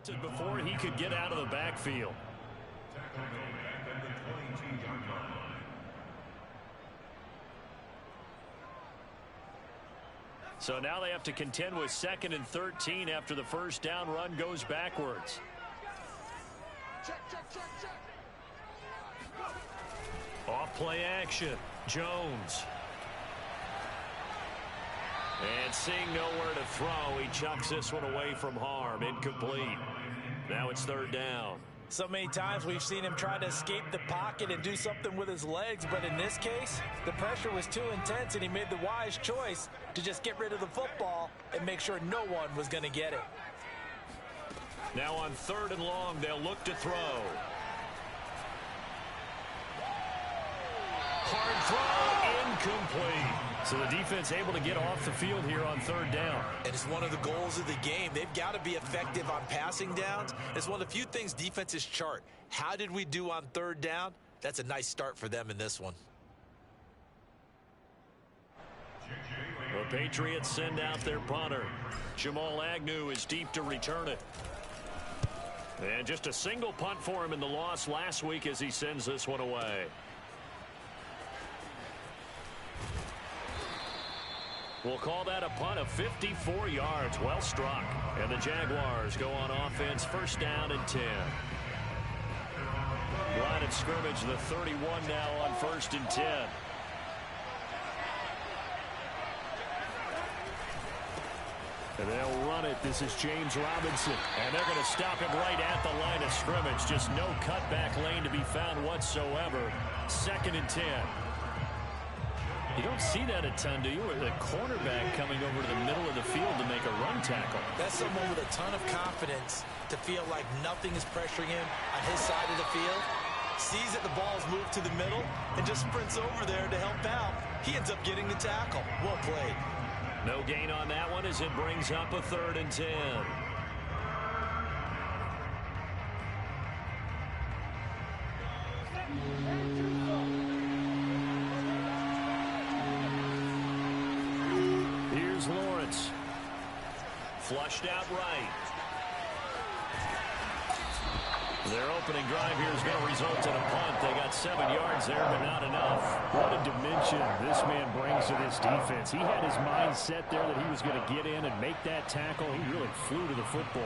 Before he could get out of the backfield. So now they have to contend with 2nd and 13 after the first down run goes backwards. Off play action. Jones. And seeing nowhere to throw, he chucks this one away from harm. Incomplete. Now it's 3rd down. So many times we've seen him try to escape the pocket and do something with his legs, but in this case, the pressure was too intense and he made the wise choice to just get rid of the football and make sure no one was going to get it. Now on 3rd and long, they'll look to throw. Hard throw, incomplete. So the defense able to get off the field here on 3rd down. And it's one of the goals of the game. They've got to be effective on passing downs. It's one of the few things defenses chart. How did we do on 3rd down? That's a nice start for them in this one. The Patriots send out their punter. Jamal Agnew is deep to return it. And just a single punt for him in the loss last week as he sends this one away. We'll call that a punt of 54 yards. Well struck. And the Jaguars go on offense, 1st down and 10. Line of scrimmage, the 31 now on 1st and 10. And they'll run it. This is James Robinson. And they're going to stop him right at the line of scrimmage. Just no cutback lane to be found whatsoever. 2nd and 10. You don't see that a ton, do you? With a cornerback coming over to the middle of the field to make a run tackle. That's someone with a ton of confidence to feel like nothing is pressuring him on his side of the field. Sees that the ball's moved to the middle and just sprints over there to help out. He ends up getting the tackle. Well played. No gain on that one as it brings up a 3rd and 10. Here's Lawrence. Flushed out right. Their opening drive here is going to result in a punt. They got 7 yards there, but not enough. What a dimension this man brings to this defense. He had his mind set there that he was going to get in and make that tackle. He really flew to the football.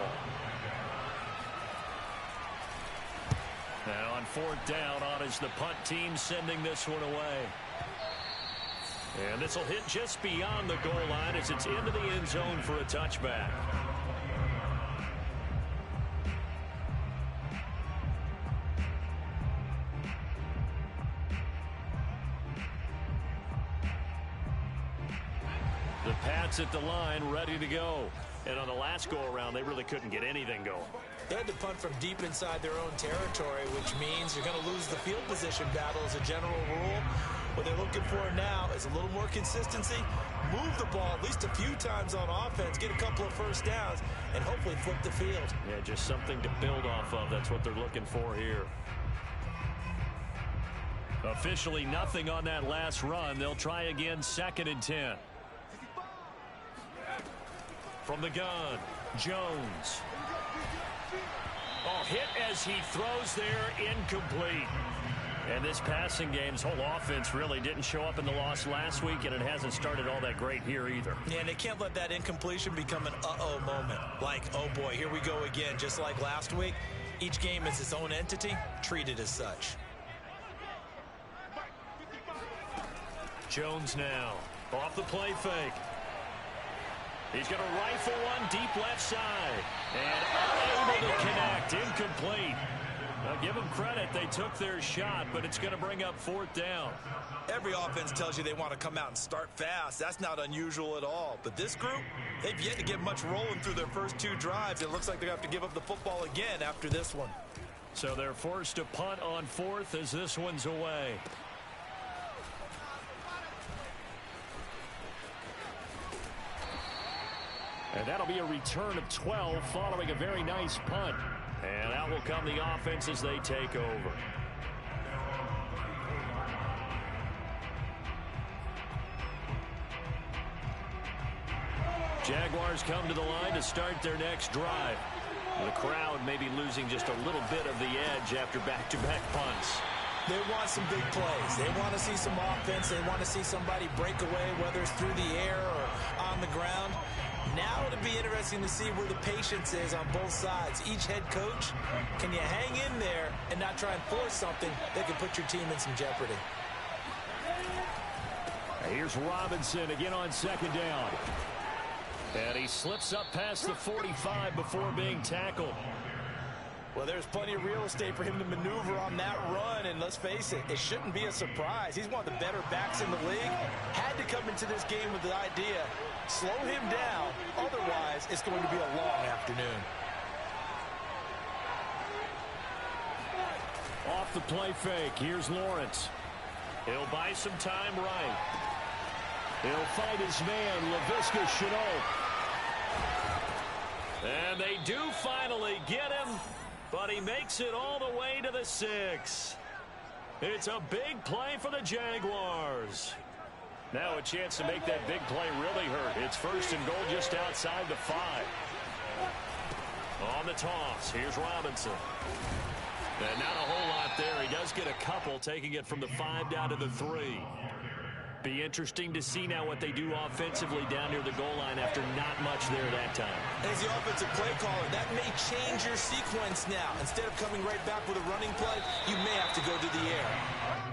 Now on 4th down, on is the punt team sending this one away. And this will hit just beyond the goal line as it's into the end zone for a touchback. The Pats at the line, ready to go. And on the last go-around, they really couldn't get anything going. They had to punt from deep inside their own territory, which means you're going to lose the field position battle as a general rule. What they're looking for now is a little more consistency, move the ball at least a few times on offense, get a couple of first downs, and hopefully flip the field. Yeah, just something to build off of. That's what they're looking for here. Officially nothing on that last run. They'll try again, 2nd and 10. From the gun, Jones. Oh, hit as he throws there, incomplete. And this passing game's whole offense really didn't show up in the loss last week, and it hasn't started all that great here either. Yeah, and they can't let that incompletion become an uh-oh moment. Like, oh boy, here we go again, just like last week. Each game is its own entity, treated as such. Jones now, off the play fake. He's going to rifle one deep left side. And unable to connect. Incomplete. Now give them credit. They took their shot, but it's going to bring up 4th down. Every offense tells you they want to come out and start fast. That's not unusual at all. But this group, they've yet to get much rolling through their first 2 drives. It looks like they're going to have to give up the football again after this one. So they're forced to punt on 4th as this one's away. And that'll be a return of 12 following a very nice punt. And out will come the offense as they take over. Jaguars come to the line to start their next drive. The crowd maybe losing just a little bit of the edge after back-to-back punts. They want some big plays. They want to see some offense. They want to see somebody break away, whether it's through the air or on the ground. Now it'll be interesting to see where the patience is on both sides. Each head coach, can you hang in there and not try and force something that can put your team in some jeopardy? Here's Robinson again on second down. And he slips up past the 45 before being tackled. Well, there's plenty of real estate for him to maneuver on that run, and let's face it, it shouldn't be a surprise. He's one of the better backs in the league. Had to come into this game with the idea, slow him down, otherwise it's going to be a long afternoon. Off the play fake, here's Lawrence. He'll buy some time right. He'll fight his man, Laviska Shenault. And they do finally get him, but he makes it all the way to the 6. It's a big play for the Jaguars. Now a chance to make that big play really hurt. It's first and goal just outside the 5. On the toss, here's Robinson. And not a whole lot there. He does get a couple, taking it from the 5 down to the 3. Be interesting to see now what they do offensively down near the goal line after not much there that time. As the offensive play caller, that may change your sequence now. Instead of coming right back with a running play, you may have to go to the air.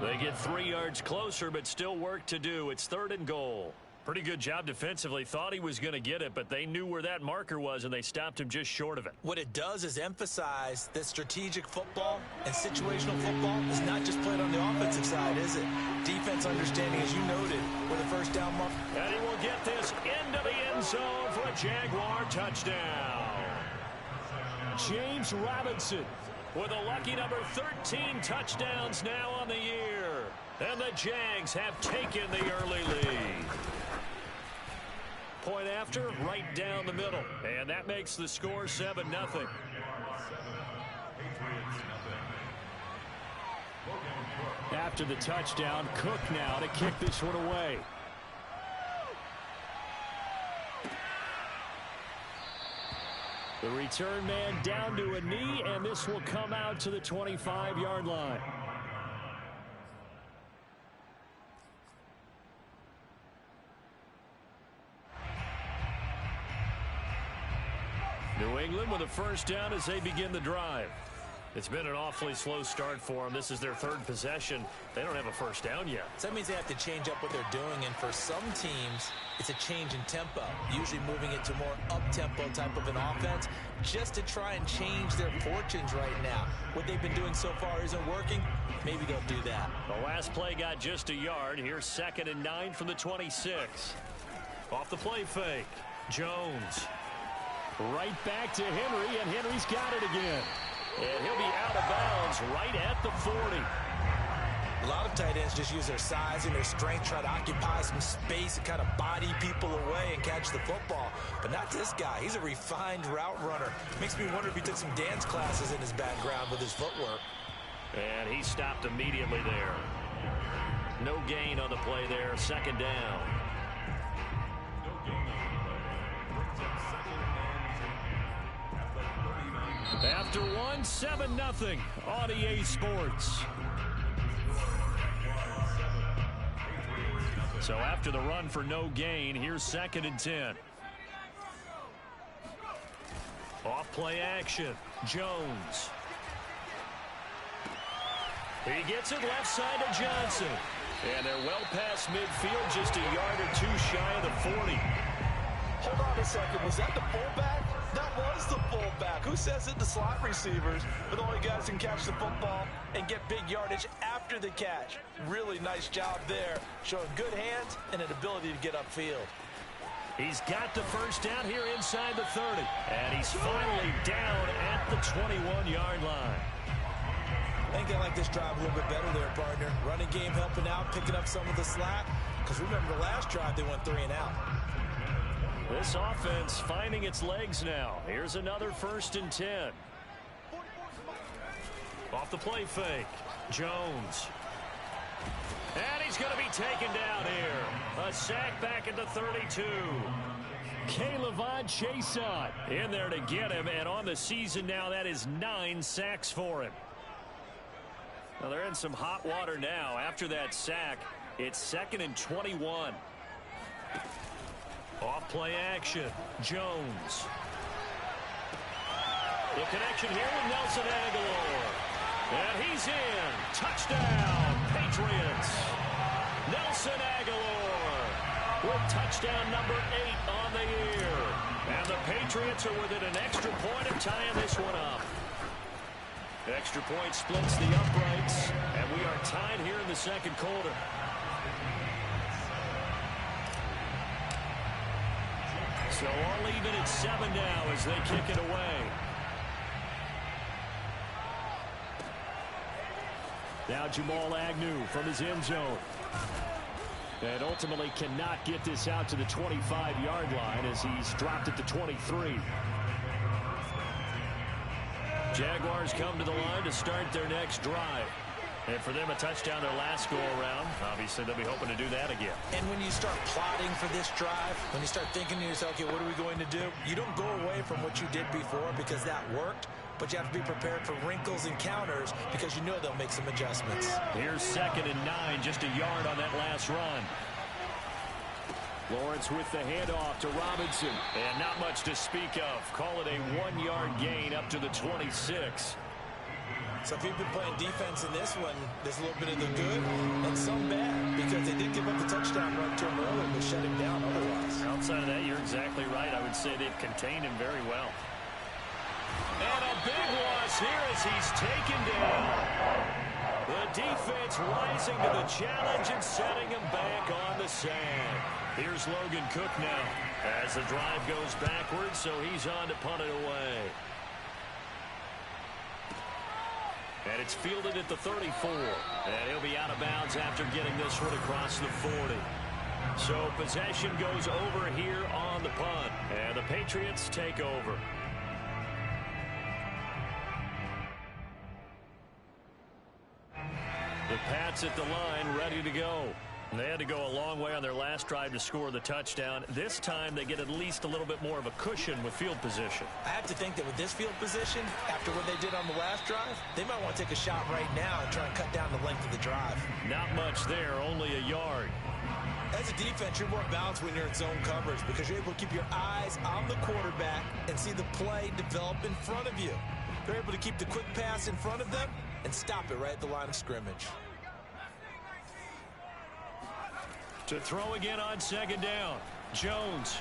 They get 3 yards closer, but still work to do. It's 3rd and goal. Pretty good job defensively. Thought he was going to get it, but they knew where that marker was, and they stopped him just short of it. What it does is emphasize that strategic football and situational football is not just played on the offensive side, is it? Defense understanding, as you noted, where the first down mark. And he will get this into the end zone for a Jaguar touchdown. James Robinson with a lucky number 13 touchdowns now on the year. And the Jags have taken the early lead. Point after, right down the middle. And that makes the score 7-0. After the touchdown, Cook now to kick this one away. The return man down to a knee, and this will come out to the 25-yard line. New England with a first down as they begin the drive. It's been an awfully slow start for them. This is their 3rd possession. They don't have a first down yet. So that means they have to change up what they're doing, and for some teams, it's a change in tempo, usually moving it to more up-tempo type of an offense, just to try and change their fortunes right now. What they've been doing so far isn't working. Maybe they'll do that. The last play got just a yard. Here's 2nd and 9 from the 26. Off the play fake, Jones. Right back to Henry, and Henry's got it again. And he'll be out of bounds right at the 40. A lot of tight ends just use their size and their strength, try to occupy some space and kind of body people away and catch the football. But not this guy. He's a refined route runner. Makes me wonder if he took some dance classes in his background with his footwork. And he stopped immediately there. No gain on the play there. 2nd down. After 1, 7-0 on EA Sports. So after the run for no gain, here's 2nd and 10. Off play action, Jones. He gets it left side to Johnson. And they're well past midfield, just a yard or 2 shy of the 40. Hold on a second, was that the fullback? That was the fullback. Who says it? The slot receivers, but only guys can catch the football and get big yardage after the catch. Really nice job there, showing good hands and an ability to get upfield. He's got the first down here inside the 30, and he's finally down at the 21-yard line. I think they like this drive a little bit better there, partner. Running game helping out, picking up some of the slack, because remember the last drive they went 3 and out. This offense finding its legs now. Here's another 1st and 10. Off the play fake, Jones. And he's going to be taken down here. A sack back at the 32. K'Lavon Chaisson in there to get him, and on the season now, that is 9 sacks for him. Well, they're in some hot water now. After that sack, it's 2nd and 21. Off play action. Jones. The connection here with Nelson Agholor. And he's in. Touchdown, Patriots. Nelson Agholor with touchdown number 8 on the year. And the Patriots are within an extra point of tying this one up. Extra point splits the uprights, and we are tied here in the second quarter. So all even at 7 now as they kick it away. Now Jamal Agnew from his end zone. And ultimately cannot get this out to the 25-yard line as he's dropped it to 23. Jaguars come to the line to start their next drive. And for them, a touchdown their last go-around. Obviously, they'll be hoping to do that again. And when you start plotting for this drive, when you start thinking to yourself, okay, what are we going to do? You don't go away from what you did before because that worked. But you have to be prepared for wrinkles and counters because you know they'll make some adjustments. Here's 2nd and 9, just a yard on that last run. Lawrence with the handoff to Robinson. And not much to speak of. Call it a 1-yard gain up to the 26. So if you've been playing defense in this one, there's a little bit of the good and some bad because they did give up the touchdown run to him earlier but shut him down otherwise. Outside of that, you're exactly right. I would say they've contained him very well. And a big loss here as he's taken down. The defense rising to the challenge and setting him back on the sand. Here's Logan Cook now as the drive goes backwards, so he's on to punt it away. And it's fielded at the 34. And he'll be out of bounds after getting this one across the 40. So possession goes over here on the punt. And the Patriots take over. The Pats at the line ready to go. They had to go a long way on their last drive to score the touchdown. This time they get at least a little bit more of a cushion with field position. I have to think that with this field position, after what they did on the last drive, they might want to take a shot right now and try and cut down the length of the drive. Not much there, only a yard. As a defense, you're more balanced when you're in zone coverage because you're able to keep your eyes on the quarterback and see the play develop in front of you. They're able to keep the quick pass in front of them and stop it right at the line of scrimmage. To throw again on 2nd down. Jones.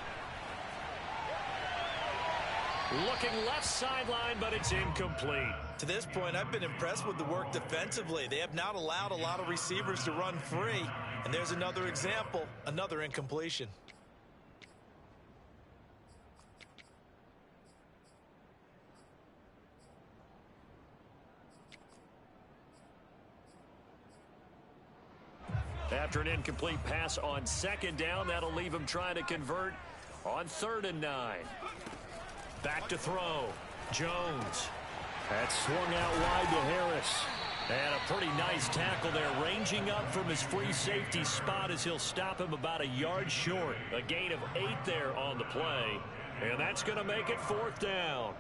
Looking left sideline, but it's incomplete. To this point, I've been impressed with the work defensively. They have not allowed a lot of receivers to run free. And there's another example, another incompletion. After an incomplete pass on 2nd down, that'll leave him trying to convert on 3rd and 9. Back to throw. Jones. That's swung out wide to Harris. And a pretty nice tackle there, ranging up from his free safety spot as he'll stop him about a yard short. A gain of 8 there on the play. And that's going to make it 4th down.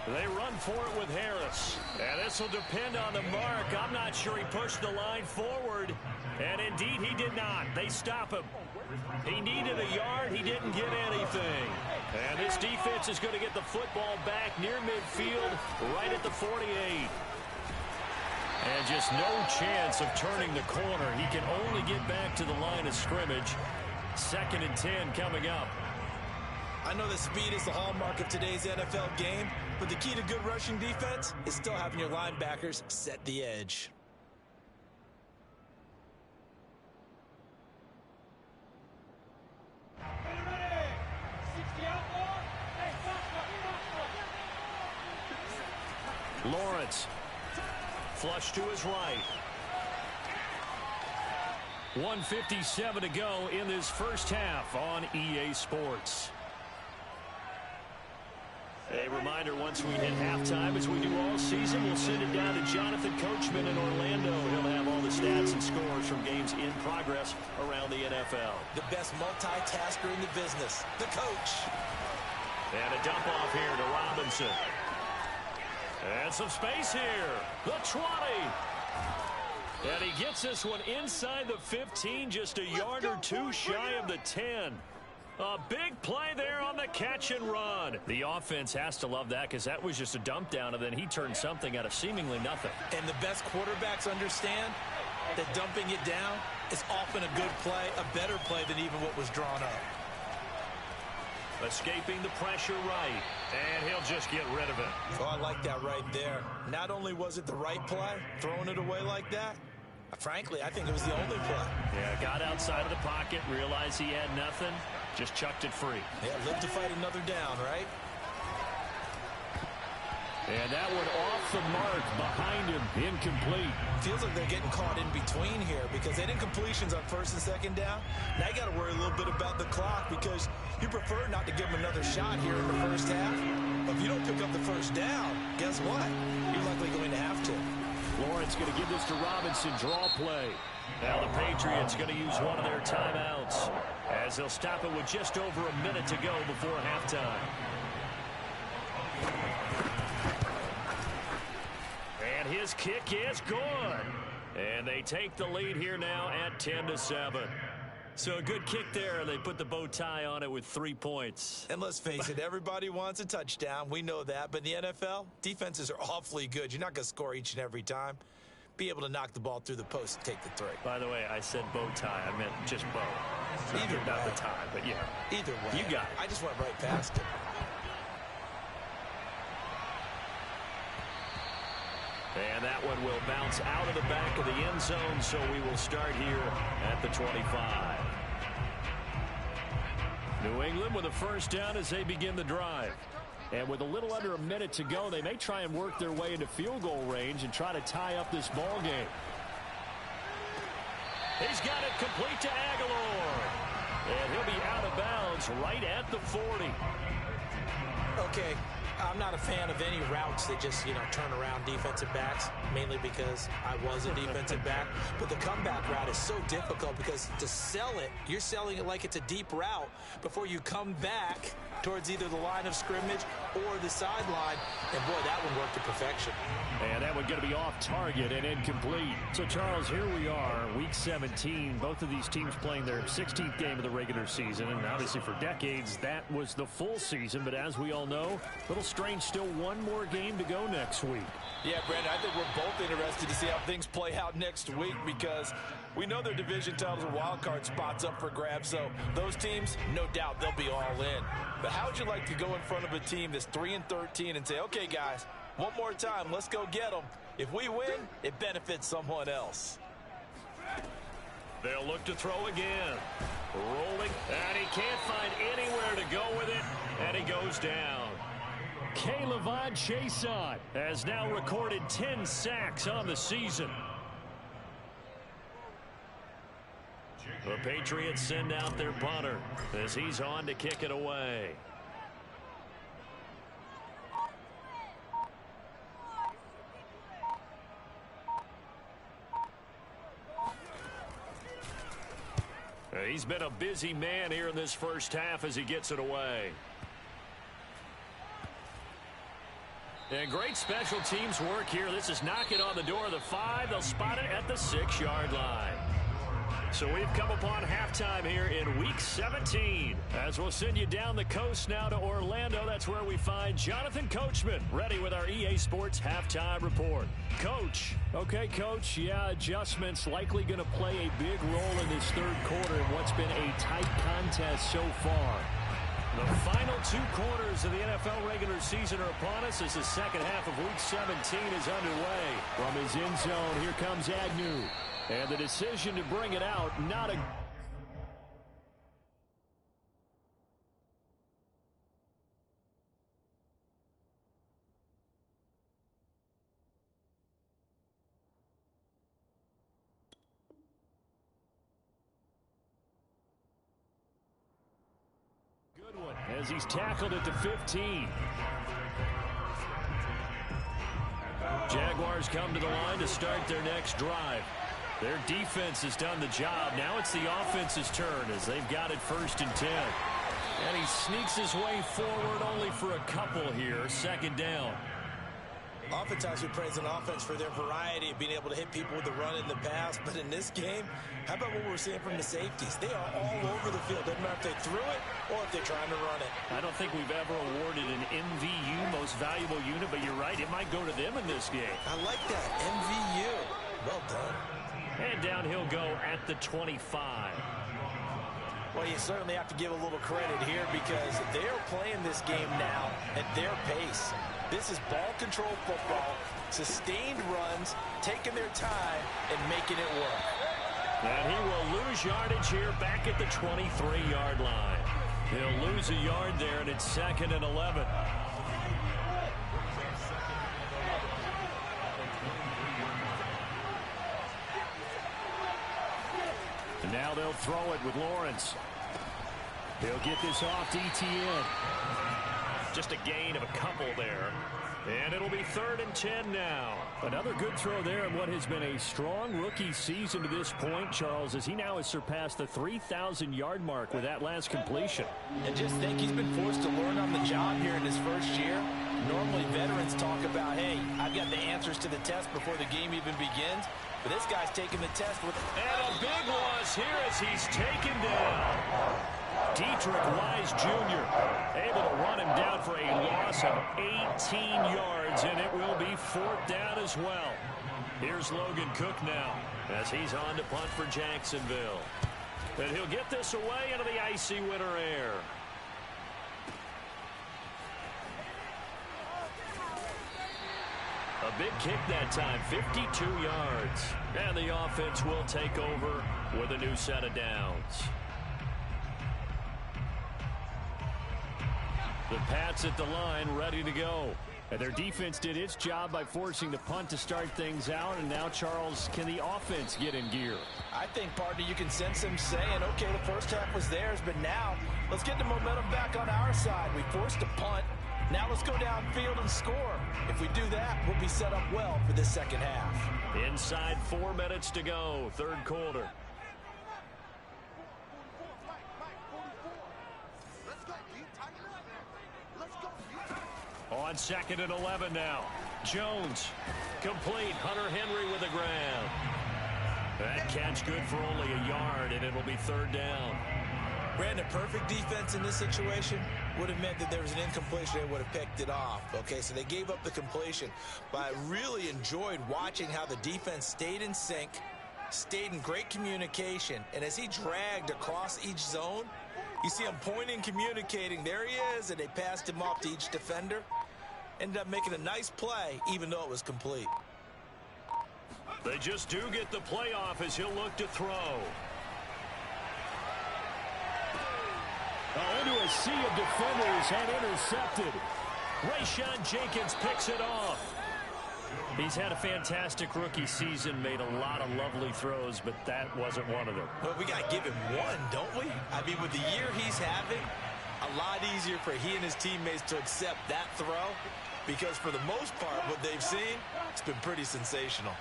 They run for it with Harris. And this will depend on the mark. I'm not sure he pushed the line forward. And indeed, he did not. They stop him. He needed a yard. He didn't get anything. And this defense is going to get the football back near midfield, right at the 48. And just no chance of turning the corner. He can only get back to the line of scrimmage. 2nd and 10 coming up. I know that speed is the hallmark of today's NFL game, but the key to good rushing defense is still having your linebackers set the edge. Lawrence. Flush to his right. 1:57 to go in this first half on EA Sports. A reminder, once we hit halftime, as we do all season, we'll send it down to Jonathan Coachman in Orlando. He'll have all the stats and scores from games in progress around the NFL. The best multitasker in the business, the coach. And a dump off here to Robinson. And some space here. The 20. And he gets this one inside the 15, just a yard or two shy of the 10. A big play there on the catch and run. The offense has to love that because that was just a dump down, and then he turned something out of seemingly nothing. And the best quarterbacks understand that dumping it down is often a good play, a better play than even what was drawn up. Escaping the pressure right, and he'll just get rid of it. Oh, I like that right there. Not only was it the right play, throwing it away like that, frankly, I think it was the only play. Yeah, got outside of the pocket, realized he had nothing, just chucked it free. Yeah, live to fight another down, right? And that one off the mark behind him, incomplete. Feels like they're getting caught in between here because they did completions on first and second down. Now you got to worry a little bit about the clock because you prefer not to give them another shot here in the first half. But if you don't pick up the first down, guess what? You're likely going to have to. Lawrence going to give this to Robinson, draw play. Now the Patriots going to use one of their timeouts as they'll stop it with just over a minute to go before halftime. And his kick is good. And they take the lead here now at 10-7. So a good kick there. They put the bow tie on it with 3 points. And let's face it, everybody wants a touchdown. We know that. But in the NFL, defenses are awfully good. You're not going to score each and every time. Be able to knock the ball through the post and take the three. By the way, I said bow tie. I meant just bow. Either not way. the tie, but yeah. Either way. You got it. I just went right past it. And that one will bounce out of the back of the end zone, so we will start here at the 25. New England with a first down as they begin the drive. And with a little under a minute to go, they may try and work their way into field goal range and try to tie up this ball game. He's got it complete to Aguilar. And he'll be out of bounds right at the 40. Okay, I'm not a fan of any routes that just, turn around defensive backs, mainly because I was a defensive back. But the comeback route is so difficult because to sell it, you're selling it like it's a deep route before you come back towards either the line of scrimmage or the sideline. And, boy, that one worked to perfection. And that one going to be off target and incomplete. So, Charles, here we are, Week 17. Both of these teams playing their 16th game of the regular season. And obviously for decades, that was the full season. But as we all know, a little strange, still one more game to go next week. Yeah, Brandon, I think we're both interested to see how things play out next week because we know their division titles and wild card spots up for grabs. So those teams, no doubt, they'll be all in. But how would you like to go in front of a team that's 3-13 and say, okay, guys, one more time, let's go get them. If we win, it benefits someone else. They'll look to throw again. Rolling, and he can't find anywhere to go with it, and he goes down. K'Lavon Chaisson has now recorded 10 sacks on the season. The Patriots send out their punter as he's on to kick it away. He's been a busy man here in this first half as he gets it away. And great special teams work here. This is knocking on the door of the 5. They'll spot it at the 6-yard line. So we've come upon halftime here in Week 17. As we'll send you down the coast now to Orlando. That's where we find Jonathan Coachman ready with our EA Sports Halftime Report. Coach. Okay, Coach. Yeah, adjustments likely going to play a big role in this third quarter in what's been a tight contest so far. The final 2 quarters of the NFL regular season are upon us as the second half of Week 17 is underway. From his end zone, here comes Agnew. And the decision to bring it out, not a... good one. as he's tackled at the 15. Jaguars come to the line to start their next drive. Their defense has done the job. Now it's the offense's turn as they've got it 1st and 10. And he sneaks his way forward only for a couple here. 2nd down. Oftentimes we praise an offense for their variety of being able to hit people with the run in the pass. But in this game, how about what we're seeing from the safeties? They are all over the field. Doesn't matter if they threw it or if they're trying to run it. I don't think we've ever awarded an MVU, most valuable unit, but you're right, it might go to them in this game. I like that. MVU. Well done. And down he'll go at the 25. Well, you certainly have to give a little credit here because they're playing this game now at their pace. This is ball control football, sustained runs, taking their time, and making it work. And he will lose yardage here back at the 23-yard line. He'll lose a yard there, and it's 2nd and 11. And now they'll throw it with Lawrence. He'll get this off to Etienne. Just a gain of a couple there. And it'll be 3rd and 10 now. Another good throw there in what has been a strong rookie season to this point, Charles, as he now has surpassed the 3,000-yard mark with that last completion. And just think, he's been forced to learn on the job here in his first year. Normally veterans talk about, hey, I've got the answers to the test before the game even begins. But this guy's taking the test with... And a big loss here as he's taken down. Dietrich Wise Jr. able to run him down for a loss of 18 yards, and it will be 4th down as well. Here's Logan Cook now as he's on to punt for Jacksonville. And he'll get this away into the icy winter air. A big kick that time, 52 yards. And the offense will take over with a new set of downs. The Pats at the line, ready to go. And their defense did its job by forcing the punt to start things out. And now, Charles, can the offense get in gear? I think, partner, you can sense him saying, okay, the first half was theirs, but now let's get the momentum back on our side. We forced a punt. Now let's go downfield and score. If we do that, we'll be set up well for this second half. Inside 4 minutes to go, 3rd quarter. On 2nd and 11 now. Jones complete. Hunter Henry with the ground. That catch good for only a yard, and it'll be 3rd down. Brandon, perfect defense in this situation would have meant that there was an incompletion. They would have picked it off. Okay, so they gave up the completion. But I really enjoyed watching how the defense stayed in sync, stayed in great communication, and as he dragged across each zone, you see him pointing, communicating. There he is, and they passed him off to each defender. Ended up making a nice play, even though it was complete. They just do get the playoff as he'll look to throw. Into a sea of defenders and intercepted. Rayshawn Jenkins picks it off. He's had a fantastic rookie season, made a lot of lovely throws, but that wasn't one of them. Well, we got to give him one, don't we? I mean, with the year he's having, a lot easier for he and his teammates to accept that throw, because for the most part, what they've seen, it's been pretty sensational.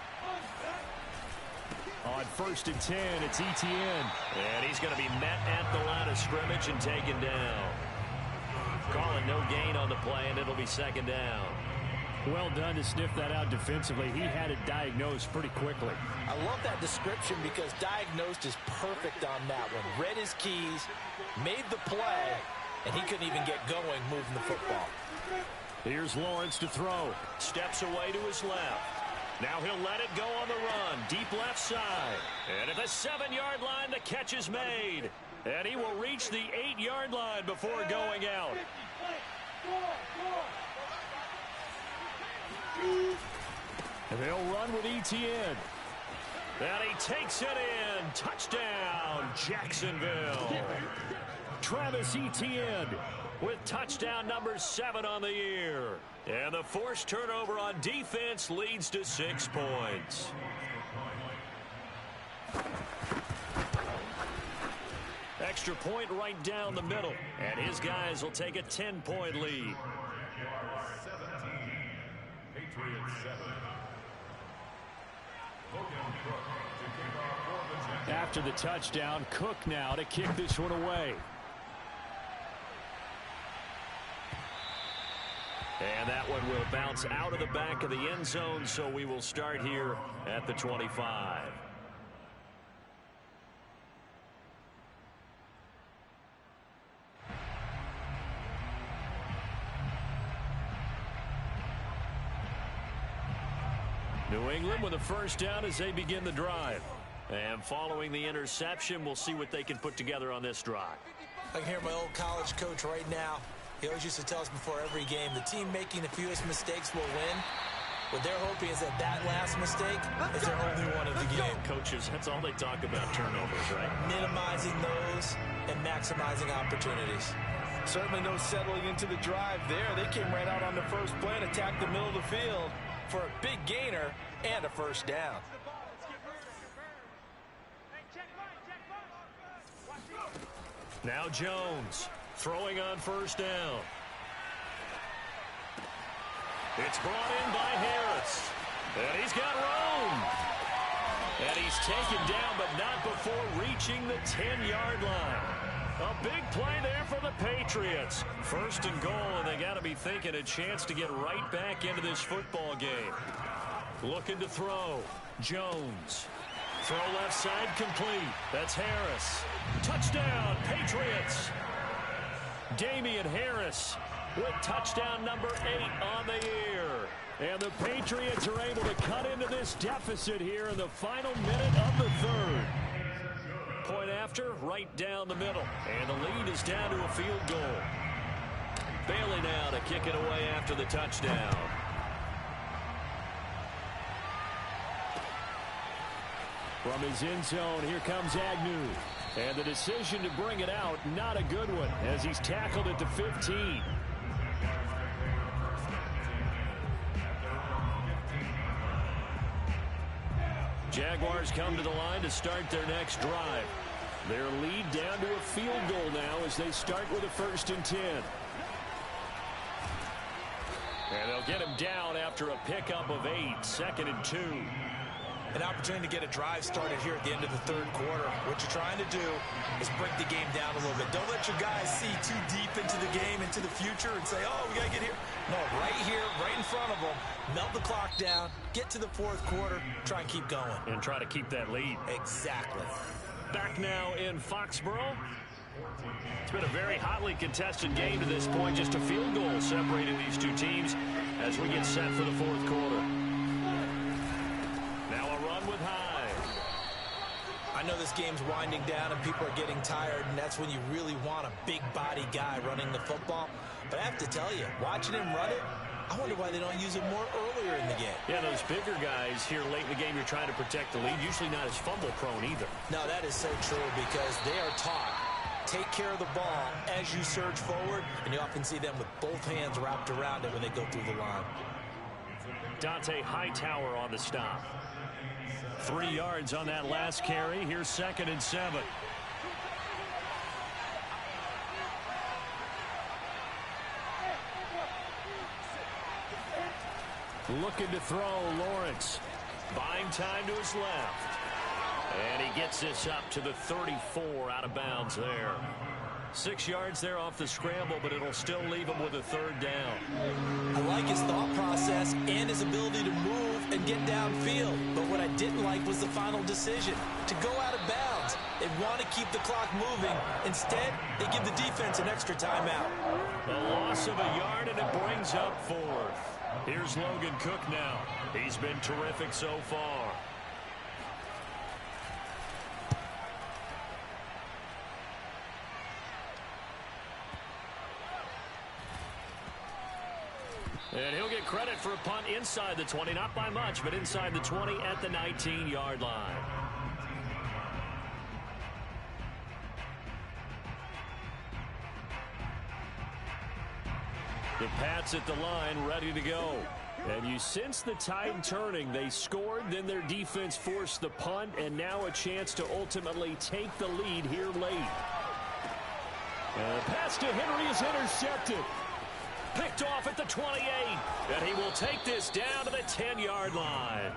On 1st and 10, it's Etienne. And he's going to be met at the line of scrimmage and taken down. Calling no gain on the play, and it'll be 2nd down. Well done to sniff that out defensively. He had it diagnosed pretty quickly. I love that description because diagnosed is perfect on that one. Read his keys, made the play, and he couldn't even get going moving the football. Here's Lawrence to throw. Steps away to his left. Now he'll let it go on the run. Deep left side. And at the 7-yard line, the catch is made. And he will reach the 8-yard line before going out. And they'll run with Etienne. And he takes it in. Touchdown, Jacksonville. Travis Etienne with touchdown number 7 on the year. And the forced turnover on defense leads to 6 points. extra point right down the middle. And his guys will take a 10-point lead. Patriots 7. After the touchdown, Cook now to kick this one away. And that one will bounce out of the back of the end zone, so we will start here at the 25. New England with a first down as they begin the drive. And following the interception, we'll see what they can put together on this drive. I can hear my old college coach right now. He always used to tell us before every game, the team making the fewest mistakes will win. What they're hoping is that last mistake is their only one of the game. Coaches, that's all they talk about, turnovers, right? Minimizing those and maximizing opportunities. Certainly no settling into the drive there. They came right out on the first play and attacked the middle of the field for a big gainer and a first down. Now Jones throwing on first down. It's brought in by Harris. And he's got room. And he's taken down, but not before reaching the 10-yard line. A big play there for the Patriots. First and goal, and they got to be thinking a chance to get right back into this football game. Looking to throw. Jones. Throw left side complete. That's Harris. Touchdown, Patriots. Damian Harris with touchdown number 8 on the year. And the Patriots are able to cut into this deficit here in the final minute of the third. Point after, right down the middle. And the lead is down to a field goal. Bailey now to kick it away after the touchdown. From his end zone, here comes Agnew. And the decision to bring it out, not a good one, as he's tackled at the 15. Jaguars come to the line to start their next drive. Their lead down to a field goal now as they start with a 1st and 10. And they'll get him down after a pickup of 8, 2nd and 2. An opportunity to get a drive started here at the end of the third quarter. What you're trying to do is break the game down a little bit. Don't let your guys see too deep into the game, into the future, and say, oh, we got to get here. No, right here, right in front of them. Melt the clock down, get to the fourth quarter, try and keep going. And try to keep that lead. Exactly. Back now in Foxborough. It's been a very hotly contested game to this point. Just a field goal separating these two teams as we get set for the fourth quarter. Now a run with Hyde. I know this game's winding down and people are getting tired, and that's when you really want a big body guy running the football. But I have to tell you, watching him run it, I wonder why they don't use it more earlier in the game. Yeah, those bigger guys here late in the game, you're trying to protect the lead. Usually not as fumble prone either. No, that is so true because they are taught. Take care of the ball as you surge forward, and you often see them with both hands wrapped around it when they go through the line. Dante Hightower on the stop. 3 yards on that last carry. Here's 2nd and 7. Looking to throw, Lawrence. Buying time to his left. And he gets this up to the 34 out of bounds there. 6 yards there off the scramble, but it'll still leave him with a 3rd down. I like his thought process and his ability to move and get downfield. But what I didn't like was the final decision to go out of bounds. They want to keep the clock moving. Instead, they give the defense an extra timeout. The loss of a yard, and it brings up 4th. Here's Logan Cook now. He's been terrific so far. And he'll get credit for a punt inside the 20, not by much, but inside the 20 at the 19-yard line. The Pats at the line, ready to go. And you sense the tide turning. They scored, then their defense forced the punt, and now a chance to ultimately take the lead here late. And the pass to Henry is intercepted. Picked off at the 28. And he will take this down to the 10-yard line.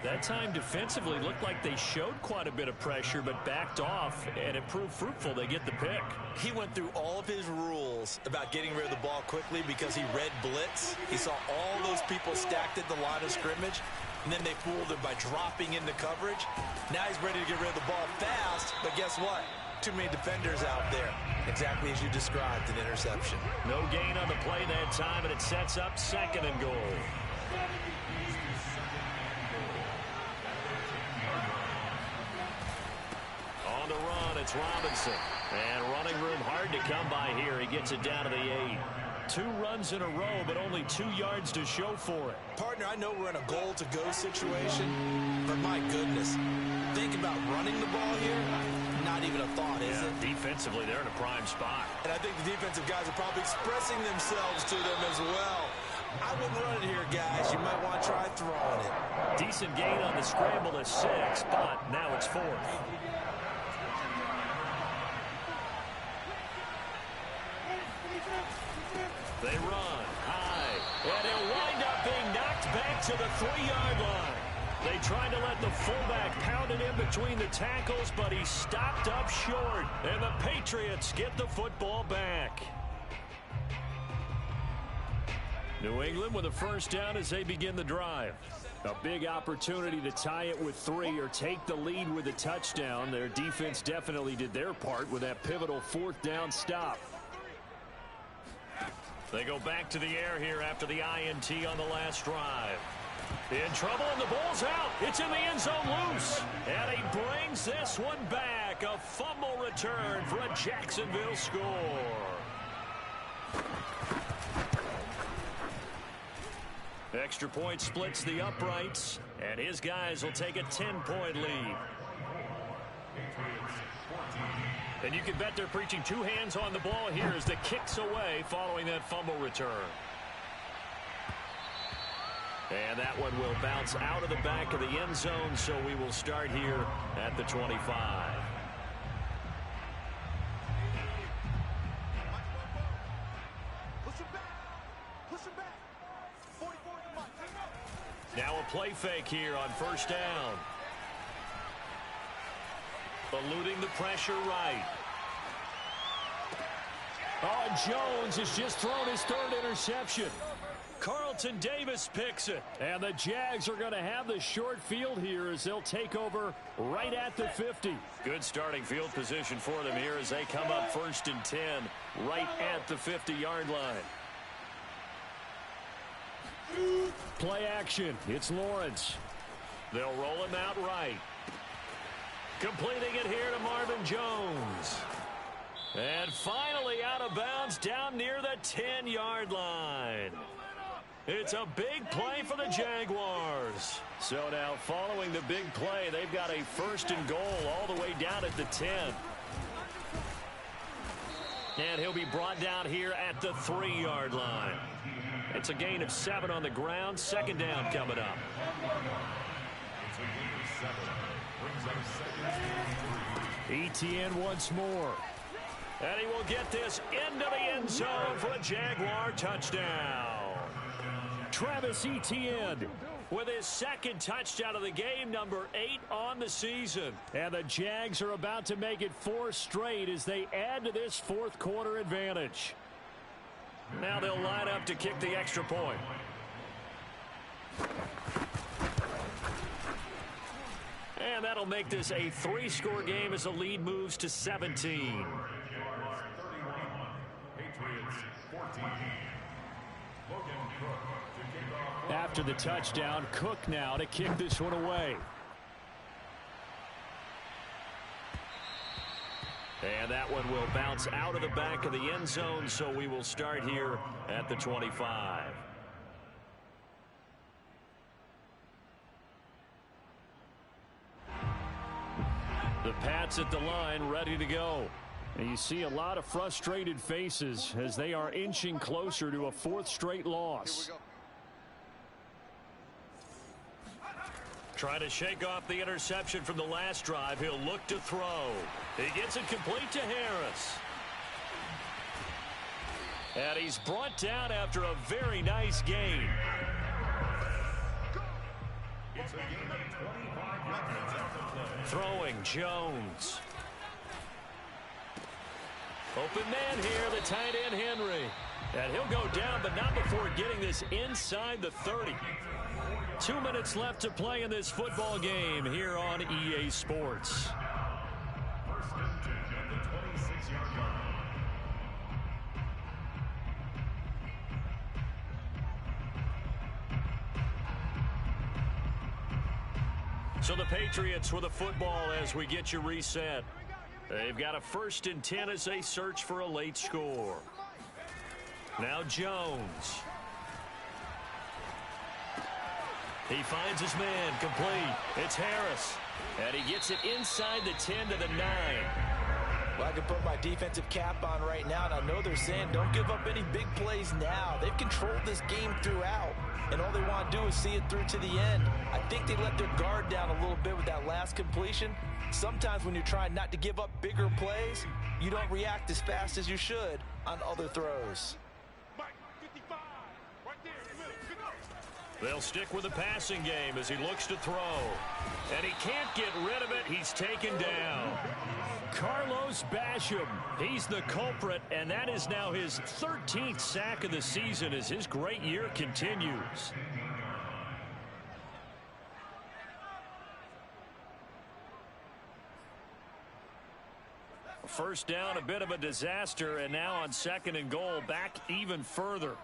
That time defensively looked like they showed quite a bit of pressure but backed off, and it proved fruitful. They get the pick. He went through all of his rules about getting rid of the ball quickly because he read blitz. He saw all those people stacked at the line of scrimmage, and then they fooled him by dropping into coverage. Now he's ready to get rid of the ball fast, but guess what? Too many defenders out there. Exactly as you described, an interception. No gain on the play that time, and it sets up 2nd and goal. On the run, it's Robinson. And running room hard to come by here. He gets it down to the 8. 2 runs in a row, but only 2 yards to show for it. Partner, I know we're in a goal-to-go situation, but my goodness, think about running the ball here. Not even a thought, is it? Defensively, they're in a prime spot. And I think the defensive guys are probably expressing themselves to them as well. I wouldn't run it here, guys. You might want to try throwing it. Decent gain on the scramble to 6, but now it's 4th. They run high, and he'll wind up being knocked back to the 3-yard line. They tried to let the fullback pound it in between the tackles, but he stopped up short, and the Patriots get the football back. New England with a first down as they begin the drive. A big opportunity to tie it with 3 or take the lead with a touchdown. Their defense definitely did their part with that pivotal 4th down stop. They go back to the air here after the INT on the last drive. In trouble, and the ball's out. It's in the end zone loose. And he brings this one back. A fumble return for a Jacksonville score. Extra point splits the uprights, and his guys will take a 10-point lead. And you can bet they're preaching 2 hands on the ball here as the kick's away following that fumble return. And that one will bounce out of the back of the end zone, so we will start here at the 25. Now a play fake here on first down. Eluding the pressure right. Oh, and Jones has just thrown his 3rd interception. Carlton Davis picks it. And the Jags are going to have the short field here as they'll take over right at the 50. Good starting field position for them here as they come up 1st and 10 right at the 50-yard line. Play action. It's Lawrence. They'll roll him out right. Completing it here to Marvin Jones. And finally out of bounds down near the 10-yard line. It's a big play for the Jaguars. So now following the big play, they've got a 1st and goal all the way down at the 10. And he'll be brought down here at the 3-yard line. It's a gain of 7 on the ground. 2nd down coming up. Etienne once more. And he will get this into the end zone for a Jaguar touchdown. Travis Etienne with his 2nd touchdown of the game, number 8 on the season. And the Jags are about to make it 4 straight as they add to this 4th quarter advantage. Now they'll line up to kick the extra point. And that'll make this a 3-score game as the lead moves to 17. After the touchdown, Cook now to kick this one away. And that one will bounce out of the back of the end zone, so we will start here at the 25. The Pats at the line, ready to go. And you see a lot of frustrated faces as they are inching closer to a 4th straight loss. Trying to shake off the interception from the last drive. He'll look to throw. He gets it complete to Harris. And he's brought down after a very nice gain. It's a game of 25 yards out the play. Throwing Jones. Open man here, the tight end Henry. And he'll go down, but not before getting this inside the 30. 2 minutes left to play in this football game here on EA Sports. First and 10 at the 26-yard line. So the Patriots with a football as we get you reset. They've got a 1st and 10 as they search for a late score. Now Jones. He finds his man, complete. It's Harris. And he gets it inside the 10 to the 9. Well, I can put my defensive cap on right now, and I know they're saying don't give up any big plays now. They've controlled this game throughout, and all they want to do is see it through to the end. I think they let their guard down a little bit with that last completion. Sometimes when you're trying not to give up bigger plays, you don't react as fast as you should on other throws. They'll stick with the passing game as he looks to throw. And he can't get rid of it. He's taken down. Carlos Basham, he's the culprit, and that is now his 13th sack of the season as his great year continues. First down, a bit of a disaster, and now on 2nd and goal, back even further.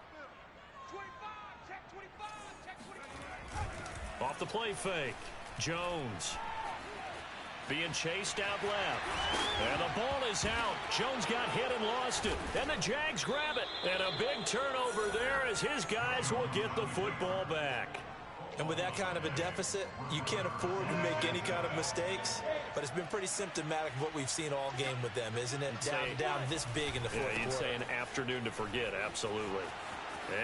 Off the play fake. Jones. Being chased out left. And the ball is out. Jones got hit and lost it. And the Jags grab it. And a big turnover there as his guys will get the football back. And with that kind of a deficit, you can't afford to make any kind of mistakes. But it's been pretty symptomatic of what we've seen all game with them, isn't it? Down this big in the fourth quarter. You'd say an afternoon to forget, absolutely.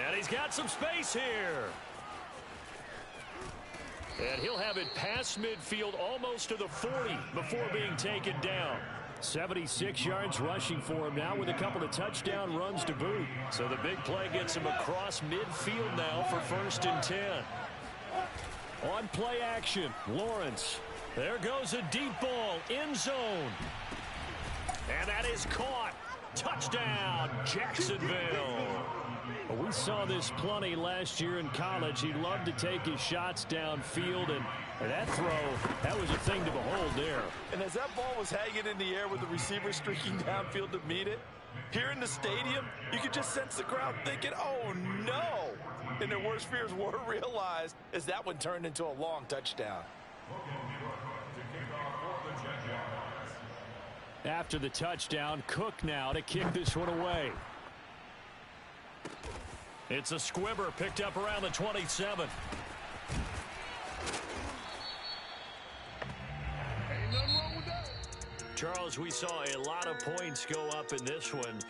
And he's got some space here. And he'll have it past midfield almost to the 40 before being taken down. 76 yards rushing for him now with a couple of touchdown runs to boot. So the big play gets him across midfield now for 1st and 10. On play action, Lawrence. There goes a deep ball, end zone. And that is caught. Touchdown, Jacksonville. We saw this plenty last year in college. He loved to take his shots downfield, and that throw, that was a thing to behold there. And as that ball was hanging in the air with the receiver streaking downfield to meet it, here in the stadium, you could just sense the crowd thinking, oh, no. And their worst fears were realized as that one turned into a long touchdown. After the touchdown, Cook now to kick this one away. It's a squibber picked up around the 27. Charles, we saw a lot of points go up in this one.